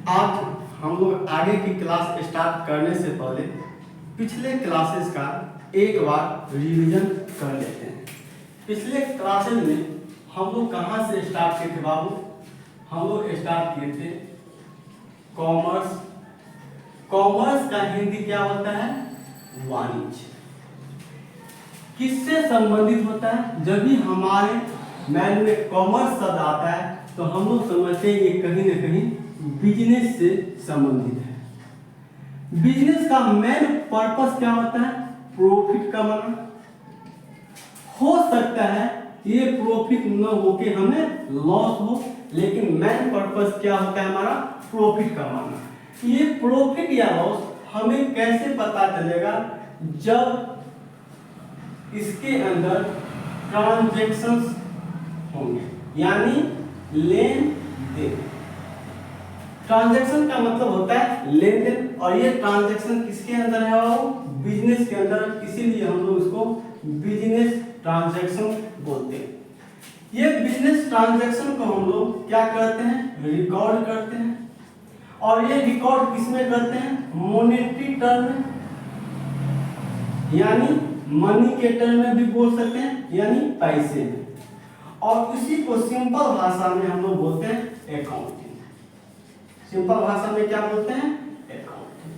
आज हम लोग आगे की क्लास स्टार्ट करने से पहले पिछले क्लासेस का एक बार रिवीजन कर लेते हैं। पिछले क्लासेस में हम लोग कहाँ से स्टार्ट किए थे बाबू? हम लोग स्टार्ट किए थे कॉमर्स। कॉमर्स का हिंदी क्या होता है? वाणिज्य। किससे संबंधित होता है? जब भी हमारे मैन में कॉमर्स शब्द आता है तो हम लोग समझते हैं ये कहीं ना कहीं बिजनेस से संबंधित है। बिजनेस का मेन पर्पस क्या होता है? प्रॉफिट कमाना। हो सकता है ये प्रॉफिट न होके हमें लॉस हो, लेकिन मेन पर्पस क्या होता है हमारा? प्रॉफिट कमाना। ये प्रॉफिट या लॉस हमें कैसे पता चलेगा? जब इसके अंदर ट्रांजैक्शंस होंगे, यानी लेन देन। ट्रांजैक्शन का मतलब होता है लेन देन, और ये ट्रांजैक्शन किसके अंदर है? वो बिजनेस के अंदर, इसीलिए हम लोग इसको बिजनेस ट्रांजैक्शन बोलते हैं। ये बिजनेस ट्रांजैक्शन को हम लोग क्या करते हैं? रिकॉर्ड करते हैं। और ये रिकॉर्ड किसमें करते हैं? मॉनेटरी टर्म में, यानी मनी के टर्म में भी बोल सकते हैं, यानी पैसे में। और इसी को सिंपल भाषा में हम लोग बोलते हैं अकाउंटिंग। सिंपल भाषा में क्या बोलते हैं? अकाउंटिंग।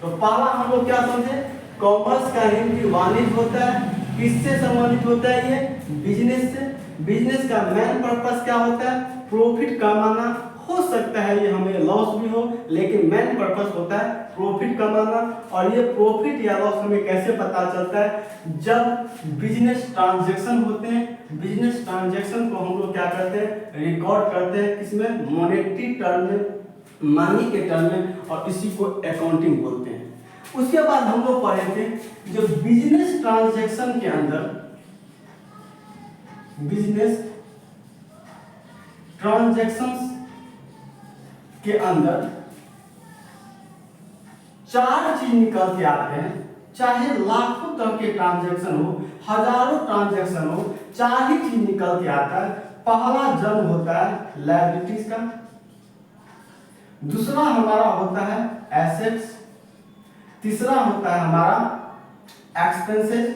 तो पहला हम लोग क्या समझे? कॉमर्स का हिंदी वाणिज्य होता है। किससे संबंधित होता है? ये बिजनेस से। बिजनेस का मेन पर्पस क्या होता है? प्रॉफिट कमाना। हो सकता है ये हमें लॉस भी हो, लेकिन मेन पर्पस होता है प्रॉफिट कमाना। और ये प्रॉफिट या लॉस हमें कैसे पता चलता है? जब बिजनेस ट्रांजैक्शन होते हैं। बिजनेस ट्रांजैक्शन को हम लोग क्या करते हैं? रिकॉर्ड करते हैं। किसमें? मॉनेटरी टर्म में, मनी के टर्म में, और इसी को अकाउंटिंग बोलते हैं। उसके बाद हम लोग पढ़े थे जो बिजनेस ट्रांजैक्शन के अंदर, बिजनेस ट्रांजैक्शंस के अंदर चार चीज निकल के आते हैं। चाहे लाखों तरह के ट्रांजैक्शन हो, हजारों ट्रांजैक्शन हो, चार ही चीज निकल के आता है। पहला जन्म होता है लायबिलिटीज का, दूसरा हमारा होता है एसेट्स, तीसरा होता है हमारा एक्सपेंसेस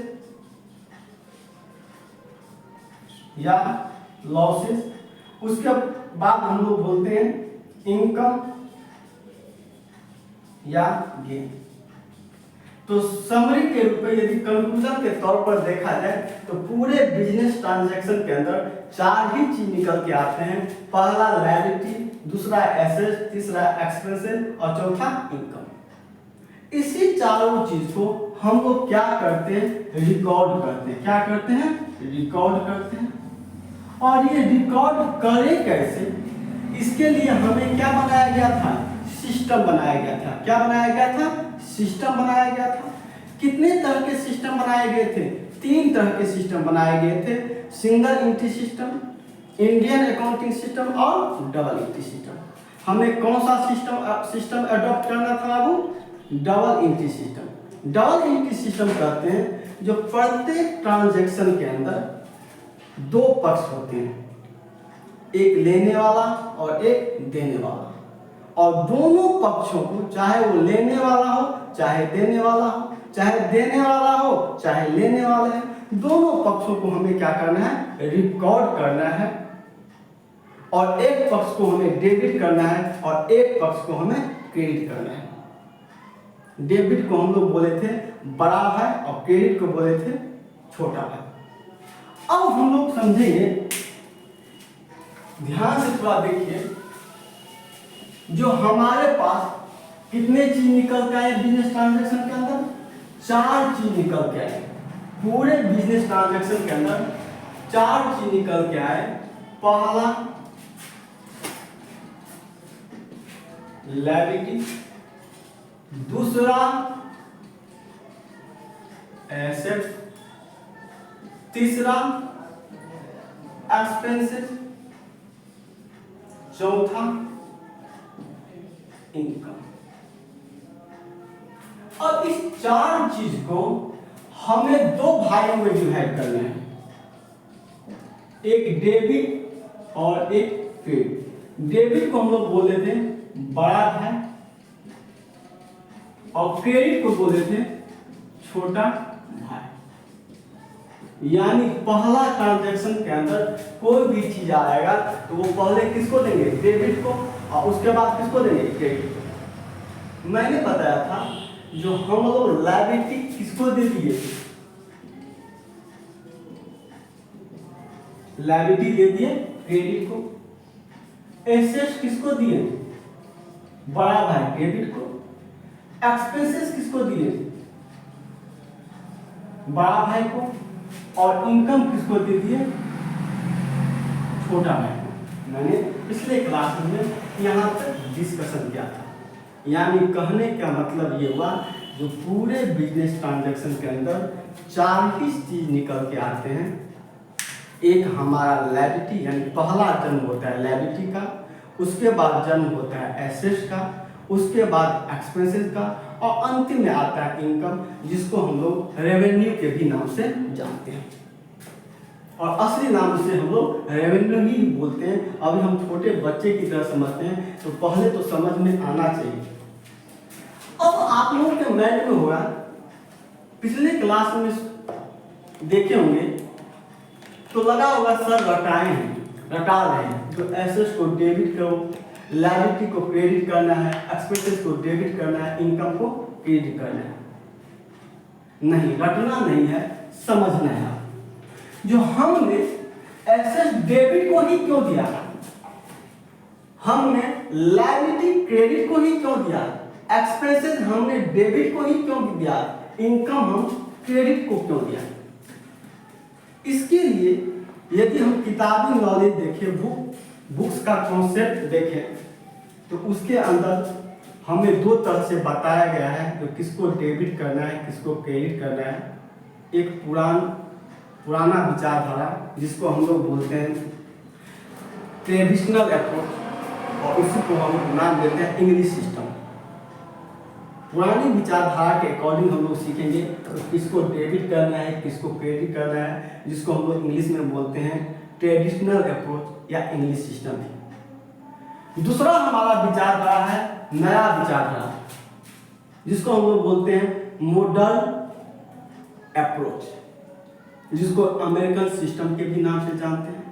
या लॉसेस, उसके बाद हम लोग बोलते हैं इनकम या गेन। तो समरी के रूप में यदि कंक्लूजन के तौर पर देखा जाए तो पूरे बिजनेस ट्रांजैक्शन के अंदर चार ही चीज निकल के आते हैं। पहला लायबिलिटी, दूसरा एसेट, तीसरा एक्सपेंसेस और चौथा इनकम। इसी चारों चीज को हम लोग क्या करते हैं? रिकॉर्ड करते हैं। क्या करते हैं? रिकॉर्ड करते हैं। और ये रिकॉर्ड करें कैसे? इसके लिए हमें क्या बनाया गया था? सिस्टम बनाया गया था। क्या बनाया गया था? सिस्टम बनाया गया था। कितने तरह के सिस्टम बनाए गए थे? तीन तरह के सिस्टम बनाए गए थे। Single entry system, Indian accounting system और डबल एंट्री सिस्टम। हमें कौन सा सिस्टम अडॉप्ट करना था बाबू? Double entry system. Double entry system कहते हैं जो प्रत्येक ट्रांजैक्शन के अंदर दो पक्ष होते हैं, एक लेने वाला और एक देने वाला। और दोनों पक्षों को, चाहे वो लेने वाला हो चाहे देने वाला हो, चाहे देने वाला हो चाहे लेने वाला है, दोनों पक्षों को हमें क्या करना है? रिकॉर्ड करना है। और एक पक्ष को हमें डेबिट करना है और एक पक्ष को हमें क्रेडिट करना है। डेबिट को हम लोग बोले थे बड़ा भाई और क्रेडिट को बोले थे छोटा भाई। अब हम लोग समझेंगे, ध्यान से थोड़ा देखिए, जो हमारे पास कितने चीज निकल के आए बिजनेस ट्रांजैक्शन के अंदर? चार चीज निकल के आए। पूरे बिजनेस ट्रांजैक्शन के अंदर चार चीज निकल के आए। पहला लायबिलिटी, दूसरा एसेट, तीसरा एक्सपेंसेस, चौथा इनकम। अब इस चार चीज को हमें दो भागों में डिवाइड करना है, एक डेबिट और एक क्रेडिट। डेबिट को हम लोग बोल देते हैं बड़ा भाई और क्रेडिट को बोल देते हैं छोटा भाई। यानी पहला ट्रांजैक्शन के अंदर कोई भी चीज आएगा तो वो पहले किसको देंगे, डेबिट को, और उसके बाद किसको देंगे, क्रेडिट को। मैंने बताया था जो हम लोग लायबिलिटी किसको दे दिए, लायबिलिटी दे दिए क्रेडिट को, एसेट्स किसको दिए, बड़ा भाई डेबिट को, एक्सपेंसेस किसको दिए, बड़ा भाई को, और इनकम किसको दे दिए, छोटा भाई को। मैंने पिछले क्लास में यहाँ तक डिस्कशन किया था। यानी कहने का मतलब ये हुआ जो पूरे बिजनेस ट्रांजैक्शन के अंदर 4 ही चीज निकल के आते हैं। एक हमारा लायबिलिटी यानी पहला जन्म होता है लायबिलिटी का, उसके बाद जन्म होता है एसेट्स का, उसके बाद एक्सपेंसेस का, और अंतिम में आता है इनकम, जिसको हम लोग रेवेन्यू के भी नाम से जानते हैं, और असली नाम से हम लोग रेवेन्यू ही बोलते हैं। अभी हम छोटे बच्चे की तरह समझते हैं, तो पहले तो समझ में आना चाहिए। अब आप लोगों के मैथ में होगा, पिछले क्लास में देखे होंगे तो लगा होगा सर रटाए हैं, रटा रहे हैं, तो एसेट्स को डेबिट करो, लायबिलिटी को क्रेडिट करना है, एक्सपेंसेस को डेबिट करना है, इनकम को क्रेडिट करना है। नहीं, रटना नहीं है, समझना है। जो हमने एसेट्स डेबिट को ही क्यों दिया, हमने लायबिलिटी क्रेडिट को ही क्यों दिया, एक्सपेंसेस हमने डेबिट को ही क्यों दिया, इनकम हम क्रेडिट को क्यों दिया। इसके लिए यदि हम किताबी नॉलेज देखें, बुक्स का कॉन्सेप्ट देखें, तो उसके अंदर हमें 2 तरह से बताया गया है, तो किसको डेबिट करना है, किसको क्रेडिट करना है। एक पुराना विचारधारा जिसको हम लोग बोलते हैं ट्रेडिशनल अप्रोच, और उसी को हम नाम देते हैं इंग्लिश सिस्टम। पुरानी विचारधारा के अकॉर्डिंग हम लोग सीखेंगे तो किसको डेबिट करना है, किसको क्रेडिट करना है, जिसको हम लोग इंग्लिश में बोलते हैं ट्रेडिशनल अप्रोच या इंग्लिश सिस्टम। दूसरा हमारा विचारधारा है नया विचारधारा, जिसको हम लोग बोलते हैं मॉडर्न अप्रोच, जिसको अमेरिकन सिस्टम के भी नाम से जानते हैं।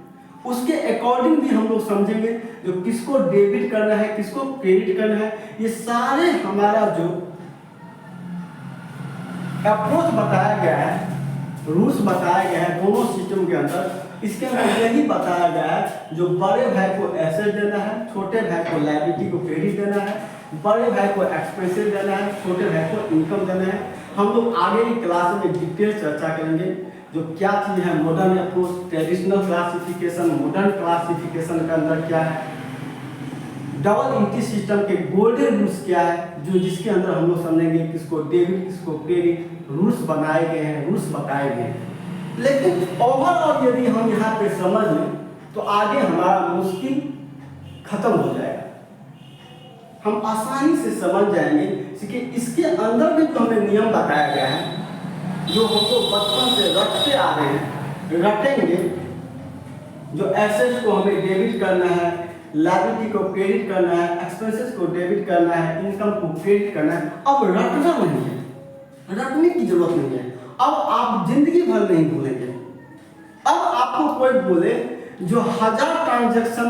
उसके अकॉर्डिंग भी हम लोग समझेंगे जो किसको डेबिट करना है, किसको क्रेडिट करना है। ये सारे हमारा जो अप्रोच बताया गया है, रूल्स बताया गया है दोनों सिस्टम के अंदर, इसके अंदर यही बताया गया है जो बड़े भाई को एसेट देना है, छोटे भाई को लायबिलिटी को क्रेडिट देना है, बड़े भाई को एक्सपेंसेस देना है, छोटे भाई को इनकम देना है। हम लोग आगे की क्लास में डिटेल चर्चा करेंगे जो क्या चीज़ है modern approach, traditional classification, modern classification के अंदर क्या है, डबल इंट्री सिस्टम के गोल्डन रूल्स क्या है, जो जिसके अंदर हम लोग समझेंगे किसको डेबिट किसको क्रेडिट, रूल्स बनाए गए हैं, रूल्स बताए गए हैं। लेकिन ओवरऑल यदि हम यहाँ पे समझ लें तो आगे हमारा मुश्किल खत्म हो जाएगा, हम आसानी से समझ जाएंगे कि इसके अंदर भी जो हमें नियम बताया गया है, जो हम लोग बचपन से रटते आ रहे हैं, रटेंगे। जो एसेट्स को हमें डेबिट करना है, लायबिलिटी को क्रेडिट करना है, एक्सपेंसेस को डेबिट करना है, इनकम को क्रेडिट करना है। अब रटना नहीं है, रटने की जरूरत नहीं है। अब आप जिंदगी भर नहीं भूलेंगे। अब आपको कोई बोले जो 1000 ट्रांजैक्शन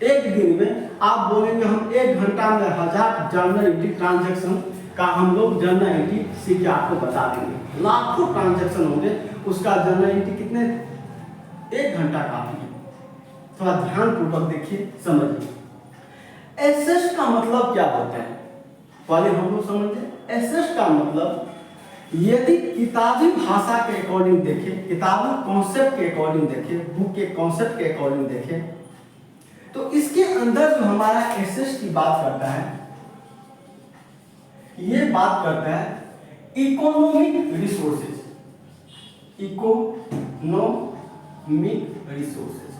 एक दिन में, आप बोलेंगे हम 1 घंटा में 1000 जर्नल एंट्री ट्रांजैक्शन का हम लोग जर्नल एंट्री सीख के आपको बता देंगे। लाखों ट्रांजैक्शन होंगे, उसका जर्नल एंट्री कितने, 1 घंटा काफी है। थोड़ा ध्यान पूर्वक देखिए, समझिए। एसेट्स का मतलब क्या होता है, पहले हम लोग समझे। एसेट्स का मतलब यदि किताबी भाषा के अकॉर्डिंग देखें, किताबी कॉन्सेप्ट के अकॉर्डिंग देखें, बुक के कॉन्सेप्ट के अकॉर्डिंग देखें, तो इसके अंदर जो हमारा एसेट्स की बात करता है, ये बात करता है economic resources, economic resources.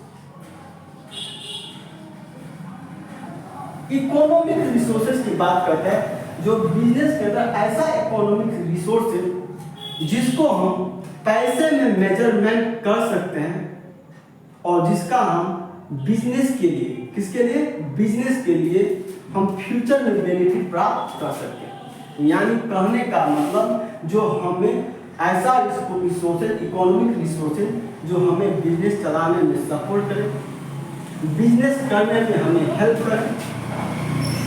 Economic resources की बात करता है जो बिजनेस के अंदर ऐसा इकोनॉमिक रिसोर्स है जिसको हम पैसे में मेजरमेंट कर सकते हैं, और जिसका हम बिजनेस के लिए, किसके लिए, बिजनेस के लिए हम फ्यूचर में बेनिफिट प्राप्त कर सकते हैं। यानी कहने का मतलब जो हमें ऐसा रिसोर्सेज, इकोनॉमिक रिसोर्सेज जो हमें बिजनेस चलाने में सपोर्ट करे, बिजनेस करने में हमें हेल्प करे,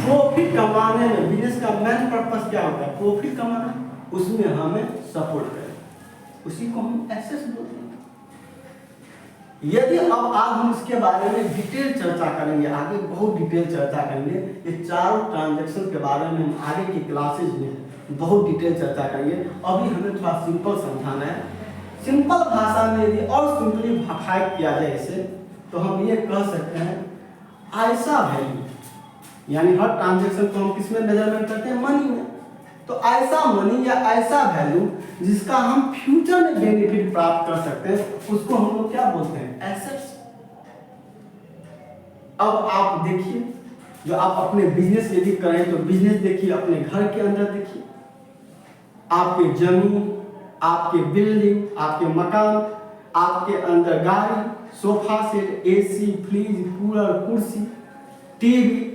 प्रॉफिट कमाने में, बिजनेस का मेन पर्पस क्या होता है? प्रॉफिट कमाना, उसमें हमें सपोर्ट करे, उसी को हम एसेट्स बोलते हैं। यदि अब आज हम इसके बारे में डिटेल चर्चा करेंगे, आगे बहुत डिटेल चर्चा करेंगे, ये चारों ट्रांजैक्शन के बारे में हम आगे की क्लासेज में बहुत डिटेल चर्चा करेंगे। अभी हमें थोड़ा सिंपल समझाना है। सिंपल भाषा में यदि और सिंपली फाइट किया जाए इसे, तो हम ये कह सकते हैं ऐसा वैल्यू, यानी हर ट्रांजैक्शन को हम किस में मेजरमेंट करते हैं? मनी में। तो ऐसा मनी या ऐसा वैल्यू जिसका हम फ्यूचर में बेनिफिट प्राप्त कर सकते हैं, उसको हम लोग क्या बोलते हैं? एसेट्स। अब आप देखिए, जो आप अपने बिजनेस यदि करें तो बिजनेस देखिए, अपने घर के अंदर देखिए, आपके जमीन, आपके बिल्डिंग, आपके मकान, आपके अंदर गाड़ी, sofa set, AC, fridge, cooler, कुर्सी, टीवी,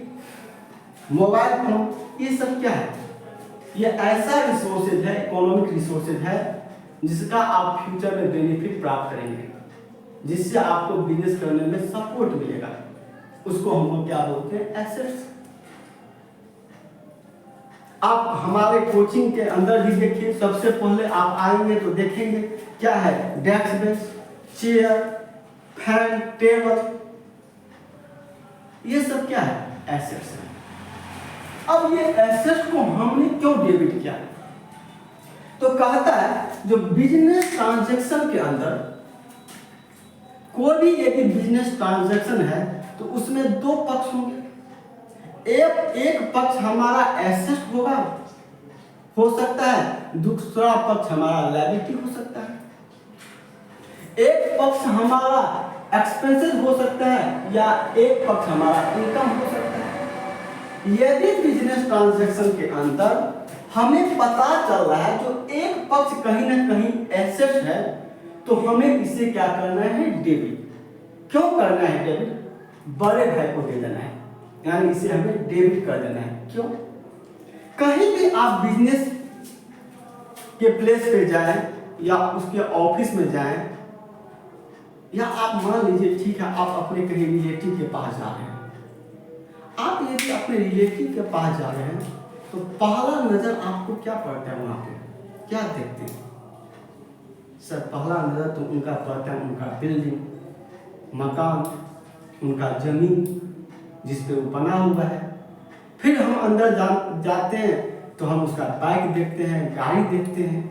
मोबाइल फोन, ये सब क्या है? ये ऐसा रिसोर्सेज है, इकोनॉमिक रिसोर्सेज है, जिसका आप फ्यूचर में बेनिफिट प्राप्त करेंगे, जिससे आपको बिजनेस करने में सपोर्ट मिलेगा। उसको हम लोग क्या बोलते हैं? एसेट्स। आप हमारे कोचिंग के अंदर भी देखिए, सबसे पहले आप आएंगे तो देखेंगे क्या है? Desk bench, chair, fan, table, ये सब क्या है? एसेट्स है। अब ये एसेट को हमने क्यों डेबिट किया? तो कहता है जो बिजनेस ट्रांजैक्शन के अंदर कोई भी यदि बिजनेस ट्रांजैक्शन है तो उसमें दो पक्ष होंगे। एक पक्ष हमारा एसेट होगा, हो सकता है, दूसरा पक्ष हमारा लायबिलिटी हो सकता है। एक पक्ष हमारा एक्सपेंसेस हो सकता है या एक पक्ष हमारा इनकम हो सकता है। यदि बिजनेस ट्रांजैक्शन के अंदर हमें पता चल रहा है जो एक पक्ष कहीं ना कहीं एसेट है, तो हमें इसे क्या करना है? डेबिट। क्यों करना है डेबिट? बड़े भाई को दे देना है, यानी इसे हमें डेबिट कर देना है। क्यों? कहीं भी आप बिजनेस के प्लेस पे जाएं या उसके ऑफिस में जाएं, या आप मान लीजिए ठीक है आप अपने कहीं रिलेटिव के पास जा रहे हैं, आप यदि अपने रिलेटिव के पास जा रहे हैं तो पहला नजर आपको क्या पड़ता है? वहां पे क्या देखते हैं? सर पहला नजर तो उनका पड़ता है उनका बिल्डिंग, मकान, उनका जमीन जिस पे वो बना हुआ है। फिर हम अंदर जाते हैं तो हम उसका बाइक देखते हैं, गाड़ी देखते हैं।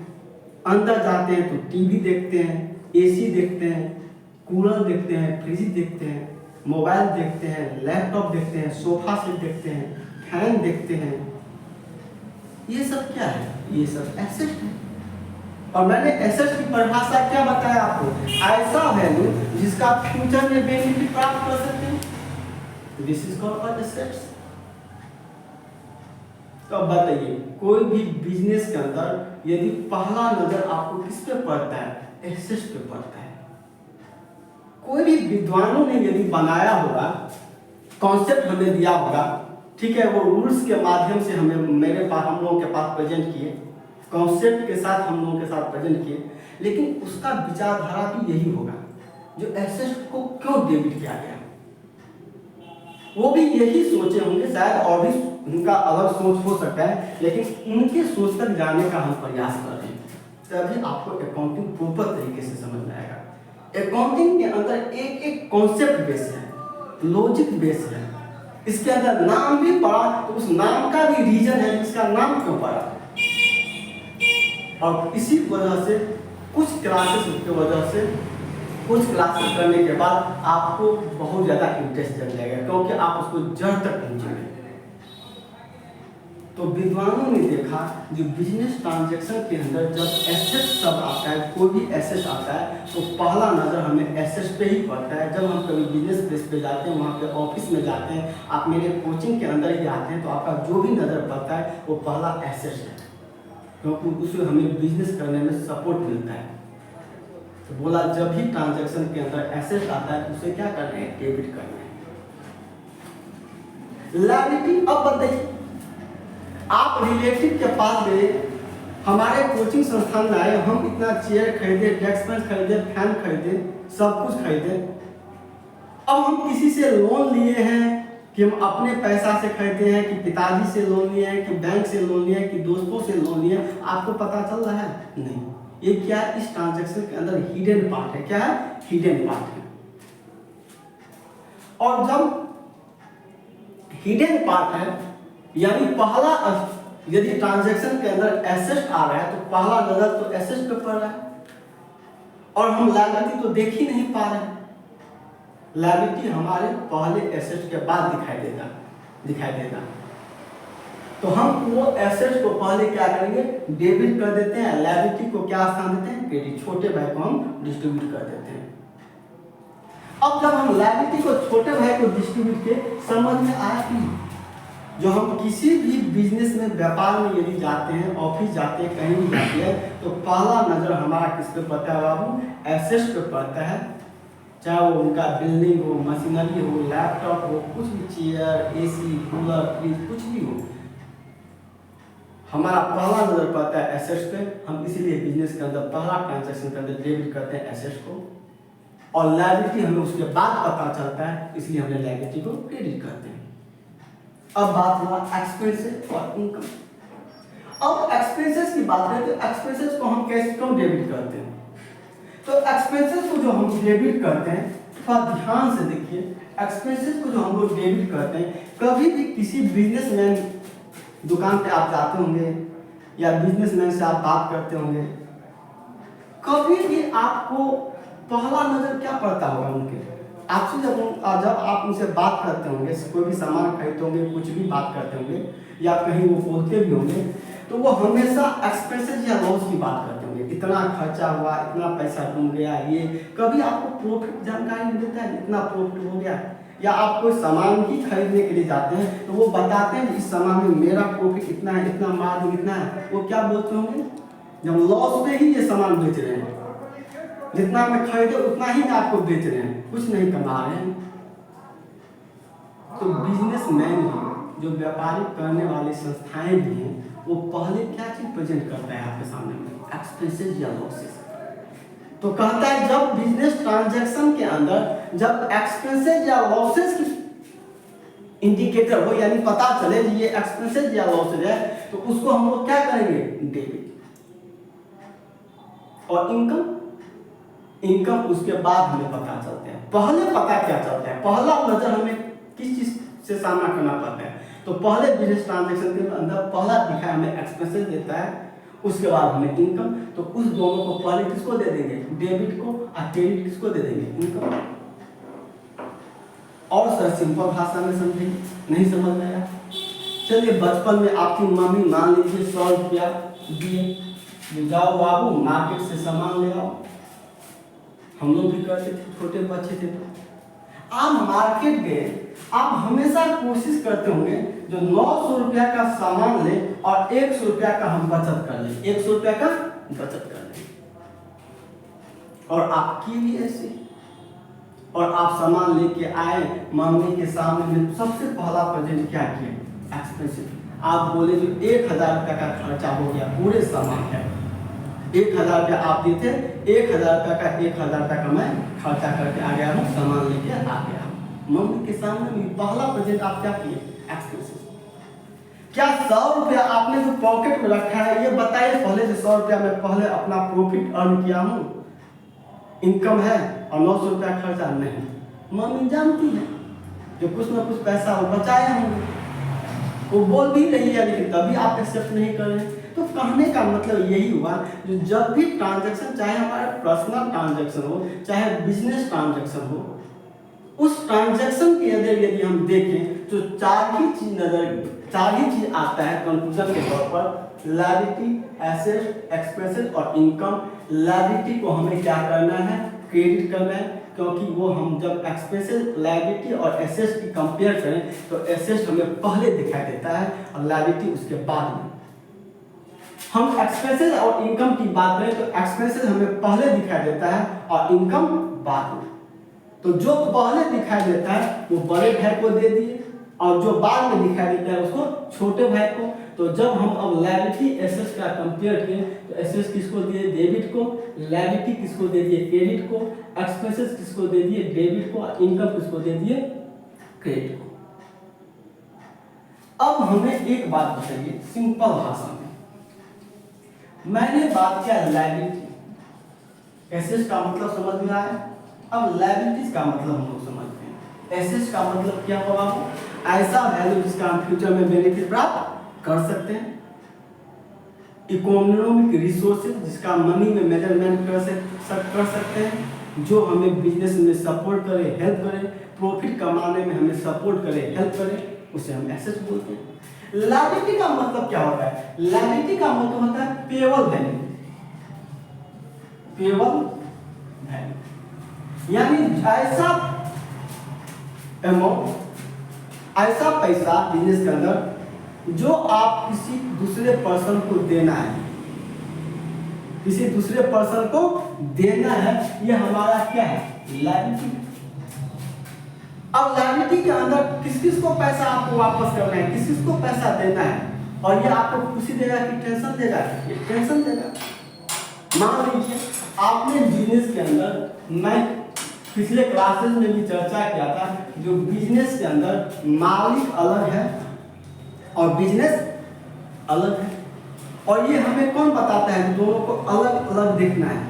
अंदर जाते हैं तो टीवी देखते हैं, एसी देखते हैं, कूलर देखते हैं, फ्रिज देखते हैं, मोबाइल देखते हैं, लैपटॉप देखते हैं, सोफा सेट देखते हैं, फैन देखते हैं। ये सब क्या है? ये सब एसेट है। और मैंने एसेट की परिभाषा क्या बताया आपको? ऐसा वैल्यू जिसका फ्यूचर में बेनिफिट प्राप्त कर सकते हैं। This is called assets. तो अब बताइए, कोई भी बिजनेस के अंदर यदि पहला नजर आपको किस पे पड़ता है? एसेट्स पे पड़ता है। कोई भी विद्वानों ने यदि बनाया होगा, कॉन्सेप्ट हमें दिया होगा, ठीक है, वो रूल्स के माध्यम से हमें हम लोगों के पास प्रेजेंट किए, कॉन्सेप्ट के साथ हम लोगों के साथ प्रेजेंट किए, लेकिन उसका विचारधारा भी यही होगा जो एसेट को क्यों डेबिट किया गया। वो भी यही सोचे होंगे, शायद और भी उनका अलग सोच हो सकता है, लेकिन उनके सोच तक जाने का हम प्रयास कर रहे हैं, तभी आपको अकाउंटिंग प्रॉपर तरीके से समझ में आएगा। अकाउंटिंग के अंदर एक एक कॉन्सेप्ट बेस है, लॉजिक बेस है। इसके अंदर नाम भी पड़ा तो उस नाम का भी रीजन है, इसका नाम क्यों पड़ा। और इसी वजह से कुछ क्लासेस की वजह से कुछ क्लासेस करने के बाद आपको बहुत ज़्यादा इंटरेस्ट जग जाएगा, क्योंकि आप उसको जड़ तक पहुंचेंगे। तो विद्वानों ने देखा जो बिजनेस ट्रांजैक्शन के अंदर जब एसेट शब्द आता है, कोई भी एसेट आता है, तो पहला नज़र हमें एसेट पे ही पड़ता है। जब हम कभी बिजनेस प्लेस पे जाते हैं, वहाँ पे ऑफिस में जाते हैं, आप मेरे कोचिंग के अंदर ही आते हैं, तो आपका जो भी नज़र पड़ता है वो पहला एसेट है, क्योंकि उससे हमें बिजनेस करने में सपोर्ट मिलता है। तो बोला जब भी ट्रांजैक्शन के अंदर एसेट आता है, उसे क्या करना है? डेबिट करना है। लायबिलिटी। अब बताइए, आप रिलेटिव के पास गए, हमारे कोचिंग संस्थान में आए, हम इतना चेयर खरीदे, डेस्क बेंच खरीदे, फैन खरीदे, सब कुछ खरीदे। अब हम किसी से लोन लिए हैं कि हम अपने पैसा से खरीदे हैं, कि पिताजी से लोन लिए हैं, कि बैंक से लोन लिए हैं, कि दोस्तों से लोन लिए हैं, आपको पता चल रहा है? नहीं। ये क्या है? इस ट्रांजैक्शन के अंदर हिडन पार्ट है। क्या है? हिडन पार्ट है। और जब हिडन पार्ट है, यानी पहला, यदि ट्रांजैक्शन के अंदर एसेट आ रहा है तो पहला नजर तो एसेट पे पड़ रहा है, और हम लायबिलिटी तो देख ही नहीं पा रहे हैं। लायबिलिटी हमारे पहले एसेट के बाद दिखाई देगा। तो हम वो एसेट को पहले क्या करेंगे? डेबिट कर देते हैं। लायबिलिटी को क्या स्थान देते हैं? क्रेडिट। छोटे भाई को हम डिस्ट्रीब्यूट कर देते हैं। अब जब हम लायबिलिटी को छोटे भाई को डिस्ट्रीब्यूट किए, समझ में आया कि जो हम किसी भी बिजनेस में, व्यापार में यदि जाते हैं, ऑफिस जाते हैं, कहीं भी जाते हैं, तो पहला नजर हमारा किस पे पड़ता है बाबू? एसेट्स पे पड़ता है। चाहे वो उनका बिल्डिंग हो, मशीनरी हो, लैपटॉप हो, कुछ भी, चेयर, एसी, कूलर, फ्रिज, कुछ भी हो, हमारा पहला नजर पड़ता है एसेट्स पे। हम इसीलिए बिजनेस के अंदर पहला ट्रांजैक्शन के अंदर डेबिट करते हैं एसेट्स को, और लायबिलिटी हमें उसके बाद पता चलता है, इसलिए हमने लायबिलिटी को क्रेडिट करते हैं। अब बात हुआ एक्सपेंसेस और इनकम। अब एक्सपेंसेस की बात करें तो एक्सपेंसेस को हम कैसे क्यों डेबिट करते हैं? तो एक्सपेंसेस को जो हम डेबिट करते हैं, थोड़ा ध्यान से देखिए, एक्सपेंसेस को जो हम लोग डेबिट करते हैं, कभी भी किसी बिजनेसमैन दुकान पे आप जाते होंगे या बिजनेसमैन से आप बात करते होंगे, कभी भी आपको पहला नजर क्या पड़ता होगा उनके आपसे? जब आप उनसे बात करते होंगे, कोई भी सामान खरीदते होंगे, कुछ भी बात करते होंगे, या कहीं वो बोलते भी होंगे, तो वो हमेशा एक्सपेंसेस या लॉस की बात करते होंगे। इतना खर्चा हुआ, इतना पैसा डूब गया, ये कभी आपको प्रॉफिट जानकारी नहीं देता है, इतना प्रॉफिट हो गया। या आप कोई सामान ही खरीदने के लिए जाते हैं तो वो बताते हैं इस सामान में मेरा प्रॉफिट इतना है, इतना मार्जिन इतना है। वो क्या बोलते होंगे? जब लॉस में ही ये सामान बेच रहे हैं, जितना मैं खरीदे उतना ही आपको बेच रहे हैं, कुछ नहीं कमा रहे हैं। तो बिजनेसमैन ही, जो व्यापारिक करने वाली संस्थाएं भी हैं, वो पहले क्या चीज प्रेजेंट करता है आपके सामने में? एक्सपेंसेस या लॉसेस। तो कहता है जब बिजनेस ट्रांजैक्शन के अंदर जब एक्सपेंसेस या लॉसेस की इंडिकेटर हो, यानी पता चले कि ये एक्सपेंसेस या लॉसेस है, तो उसको हम लोग क्या करेंगे? डेबिट। और इनकम उसके बाद हमें पता चलते हैं। पहले पता क्या चलता है? पहला नजर हमें किस चीज से सामना करना पड़ता है? तो पहले बिजनेस ट्रांजैक्शन के अंदर पहला दिखा हमें एक्सपेंसेस देता है, उसके बाद हमें इनकम। तो उस दोनों को पहले किसको दे देंगे? डेबिट को। और क्रेडिट किसको दे देंगे? इनकम। और सर सिंपल भाषा में समझिए, नहीं समझ में आया? चलिए, बचपन में आपकी मम्मी मान लीजिए 100 रुपया दिए, जाओ बाबू मार्केट से सामान ले आओ। हम लोग भी करते थे, छोटे बच्चे थे तो। आप मार्केट गए, आप हमेशा कोशिश करते होंगे जो 900 रुपया का सामान ले और 100 रुपया का हम बचत कर लें, 100 रुपया का बचत कर लें। और आपकी भी ऐसे, और आप सामान लेके आए, मम्मी के सामने में सबसे पहला प्रेजेंट क्या किए? एक्सपेंसिव। आप बोले जो 1000 रुपया का खर्चा हो गया पूरे सामान का, 1000 रुपया आप दिए थे, 1000 रुपया का 1000 रुपया का मैं खर्चा करके आ गया हूँ, सामान लेके आ गया हूँ। मम्मी के सामने में पहला प्रेजेंट आप क्या किए? एक्सपेंसिव। क्या 100 रुपया आपने जो पॉकेट में रखा है, ये बताइए पहले से 100 रुपया में पहले अपना प्रॉफिट अर्न किया हूँ, इनकम है, और 900 रुपया खर्चा नहीं। मम्मी जानती है जो कुछ ना कुछ पैसा वो बचाए होंगे, वो बोल भी रही है, लेकिन तभी आप एक्सेप्ट नहीं कर रहे। तो कहने का मतलब यही हुआ, जो जब भी ट्रांजैक्शन, चाहे हमारा पर्सनल ट्रांजैक्शन हो, चाहे बिजनेस ट्रांजैक्शन हो, उस ट्रांजैक्शन के अंदर यदि हम देखें तो चार ही चीज आता है कंक्लूजन के तौर पर: लायबिलिटी, एसेट, एक्सपेंसेस और इनकम। लायबिलिटी को हमें क्या करना है? क्रेडिट करना है, क्योंकि वो हम जब एक्सपेंसेस, लायबिलिटी और एसेट्स की कंपेयर करें तो एसेट्स हमें पहले दिखाई देता है और लायबिलिटी उसके बाद में। हम एक्सपेंसेस और इनकम की बात करें तो एक्सपेंसेस हमें पहले दिखाई देता है और इनकम बाद में। तो जो पहले दिखाई देता है वो बड़े भाई को दे दिए और जो बाद में दिखाई देता है उसको छोटे भाई को। तो जब हम अब लायबिलिटी एसेट्स का कंपेयर किए तो एसेट्स किसको दिए, डेबिट को, लायबिलिटी किसको दे दिए, क्रेडिट को, एक्सपेंसेस किसको दे दिए, डेबिट को, इनकम किसको दे दिए, क्रेडिट को। अब हमें एक बात बताइए सिंपल भाषा में, मैंने बात किया लायबिलिटी, एसेट्स का मतलब समझ में आया। अब लायबिलिटीज का मतलब हम लोग समझते हैं। एसेट्स का मतलब क्या होगा, ऐसा वैल्यू जिसका हम फ्यूचर में बेनिफिट प्राप्त कर सकते हैं। इकोनॉमिक रिसोर्सेज जिसका मनी में मेजरमेंट कर सकते हैं, जो हमें बिजनेस में सपोर्ट करे, हेल्प करे, प्रॉफिट कमाने में हमें सपोर्ट करे, हेल्प करे, उसे हम एसेट्स बोलते हैं। लायबिलिटी का मतलब क्या होता है, लायबिलिटी का मतलब होता है पेएबल वैल्यू, पेएबल वैल्यू यानी ऐसा अमाउंट, ऐसा पैसा बिजनेस के अंदर जो आप किसी दूसरे पर्सन को देना है, किसी दूसरे पर्सन को देना है, ये हमारा क्या है, लायबिलिटी। अब लायबिलिटी के अंदर किस किस को पैसा आपको वापस करना है, किस किस को पैसा देना है, और ये आपको खुशी देगा कि टेंशन देगा, ये टेंशन देगा। मान लीजिए आपने बिजनेस के अंदर, मैं पिछले क्लासेस में भी चर्चा किया था, जो बिजनेस के अंदर मालिक अलग है और बिजनेस अलग है, और ये हमें कौन बताता है, दोनों को अलग अलग देखना है।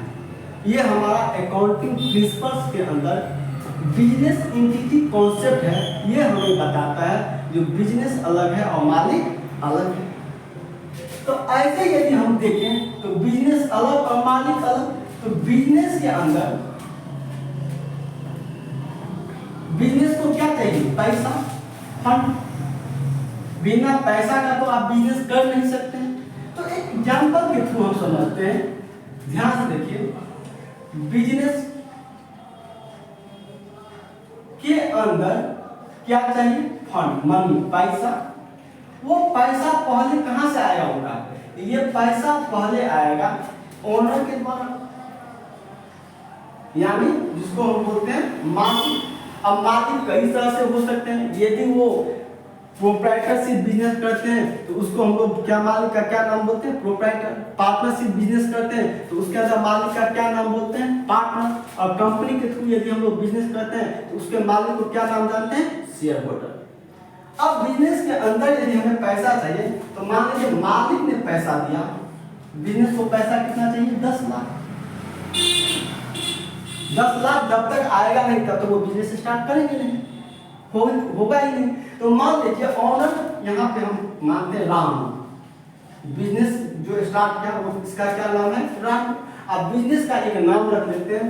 ये हमारा अकाउंटिंग प्रिंसिपल्स के अंदर बिजनेस एंटिटी कॉन्सेप्ट है, ये हमें बताता है जो बिजनेस अलग है और मालिक अलग है। तो ऐसे यदि हम देखें तो बिजनेस अलग और मालिक अलग, तो बिजनेस के अंदर बिजनेस को क्या चाहिए, पैसा, फंड। बिना पैसा का तो आप बिजनेस कर नहीं सकते। तो एक एग्जांपल के थ्रू हम समझते हैं, ध्यान से देखिए। बिजनेस के अंदर क्या चाहिए, फंड, मनी, पैसा। वो पैसा पहले कहां से आया होगा, ये पैसा पहले आएगा ओनर के द्वारा, यानी जिसको हम बोलते हैं मालिक। अब मालिक कई तरह से हो सकते हैं, यदि वो प्रोप्राइटरशिप बिजनेस करते हैं तो उसको हम लोग क्या, मालिक का क्या नाम बोलते हैं, प्रोप्राइटर। पार्टनरशिप बिजनेस करते हैं तो उसके अंदर मालिक का क्या नाम बोलते हैं, पार्टनर। और कंपनी के थ्रू यदि हम लोग बिजनेस करते हैं तो उसके मालिक को क्या नाम जानते हैं, शेयर होल्डर। अब बिजनेस के अंदर यदि हमें पैसा चाहिए तो मान लीजिए मालिक ने पैसा दिया, बिजनेस को पैसा कितना चाहिए, 10 लाख। 10 लाख जब तक आएगा नहीं तब तक वो बिजनेस स्टार्ट करेंगे नहीं, होगा ही नहीं। तो मान लीजिए ऑनर, यहाँ पे हम मानते हैं राम, बिजनेस जो स्टार्ट किया वो इसका क्या नाम है, राम। अब बिजनेस का एक नाम रख लेते हैं,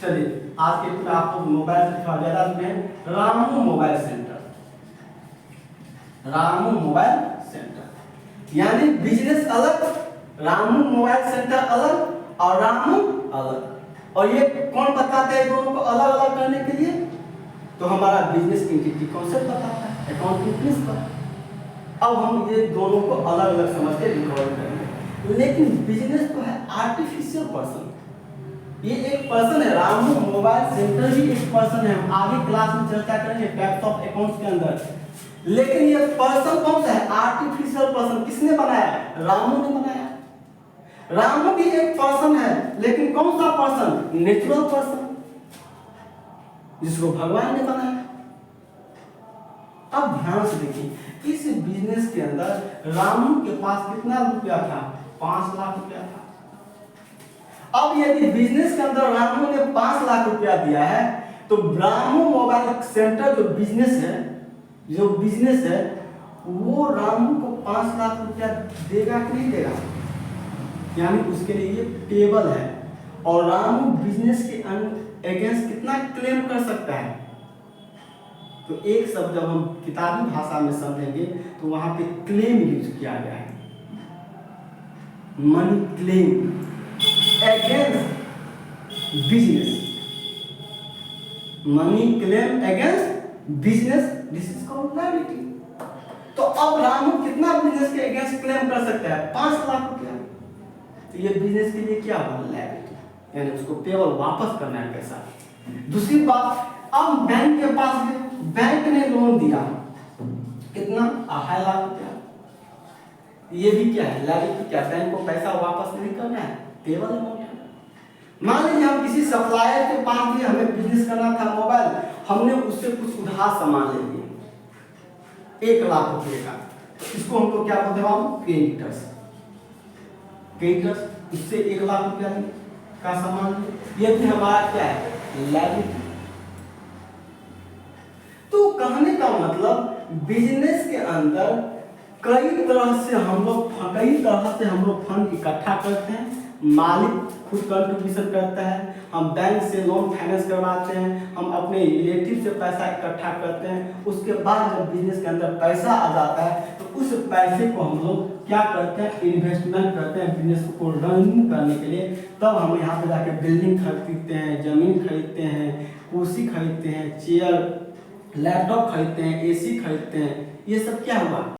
चलिए आज के लिए आपको मोबाइल से थोड़ा ज्यादा में, Ramu mobile centre, Ramu mobile centre. यानी बिजनेस अलग, रामू मोबाइल सेंटर अलग और रामू अलग। और ये कौन बताते हैं दोनों को अलग अलग करने के लिए, तो हमारा बिजनेस एंटिटी कॉन्सेप्ट बताता है, अकाउंटिंग प्रिंसिपल। अब हम ये दोनों को अलग अलग समझ के रिकॉर्ड करेंगे। लेकिन बिजनेस तो है आर्टिफिशियल पर्सन, ये एक पर्सन है, रामू मोबाइल सेंटर भी एक पर्सन है। हम आगे क्लास में चर्चा करेंगे टाइप्स ऑफ अकाउंट्स के अंदर। लेकिन ये पर्सन कौन सा है, आर्टिफिशियल पर्सन। किसने बनाया, रामू ने बनाया। रामू भी एक पर्सन है, लेकिन कौन सा पर्सन, नेचुरल पर्सन, जिसको भगवान ने बनाया। अब ध्यान से देखिए, इस बिजनेस के अंदर रामू के पास कितना रुपया था, 5 लाख रुपया था। अब यदि बिजनेस के अंदर रामू ने 5 लाख रुपया दिया है तो रामू मोबाइल सेंटर जो बिजनेस है वो रामू को 5 लाख रुपया देगा कि नहीं देगा, यानी उसके लिए ये पेएबल है। और रामू बिजनेस के अगेंस्ट कितना क्लेम कर सकता है, तो एक शब्द जब हम किताबी भाषा में समझेंगे तो वहां पे क्लेम यूज किया गया है, money claim against business, money claim against business, this is called liability. तो अब रामू कितना बिजनेस के अगेंस्ट क्लेम कर सकता है, 5 लाख रुपया। तो ये बिजनेस के लिए क्या हुआ, लायबिलिटी, यानी उसको पेएबल वापस करना है पैसा। दूसरी बात, अब बैंक के पास गए, बैंक ने लोन दिया, कितना 2.5 लाख रुपया। ये भी क्या है, लायबिलिटी। क्या बैंक को पैसा वापस नहीं करना है, पेबल अमाउंट है। मान लीजिए हम किसी सप्लायर के पास भी हमें बिजनेस करना था मोबाइल, हमने उससे कुछ उधार सामान ले लिए 1 लाख रुपए का, इसको हमको क्या बोलते हैं, क्रेडिटर्स। क्रेडिटर्स उससे 1 लाख रुपया का सामान, ये भी हमारा क्या है, लायबिलिटी। तो कहने का मतलब बिजनेस के अंदर कई तरह से हम लोग फंड इकट्ठा करते हैं। मालिक खुद कंट्रीब्यूशन करता है, हम बैंक से लोन फाइनेंस करवाते हैं, हम अपने रिलेटिव से पैसा इकट्ठा करते हैं। उसके बाद जब बिजनेस के अंदर पैसा आ जाता है तो उस पैसे को हम लोग क्या करते हैं, इन्वेस्टमेंट करते हैं बिजनेस को रन करने के लिए। तब हम यहाँ पे जाके बिल्डिंग खरीदते हैं, जमीन खरीदते हैं, कुर्सी खरीदते हैं, चेयर, लैपटॉप खरीदते हैं, AC खरीदते हैं। ये सब क्या हुआ,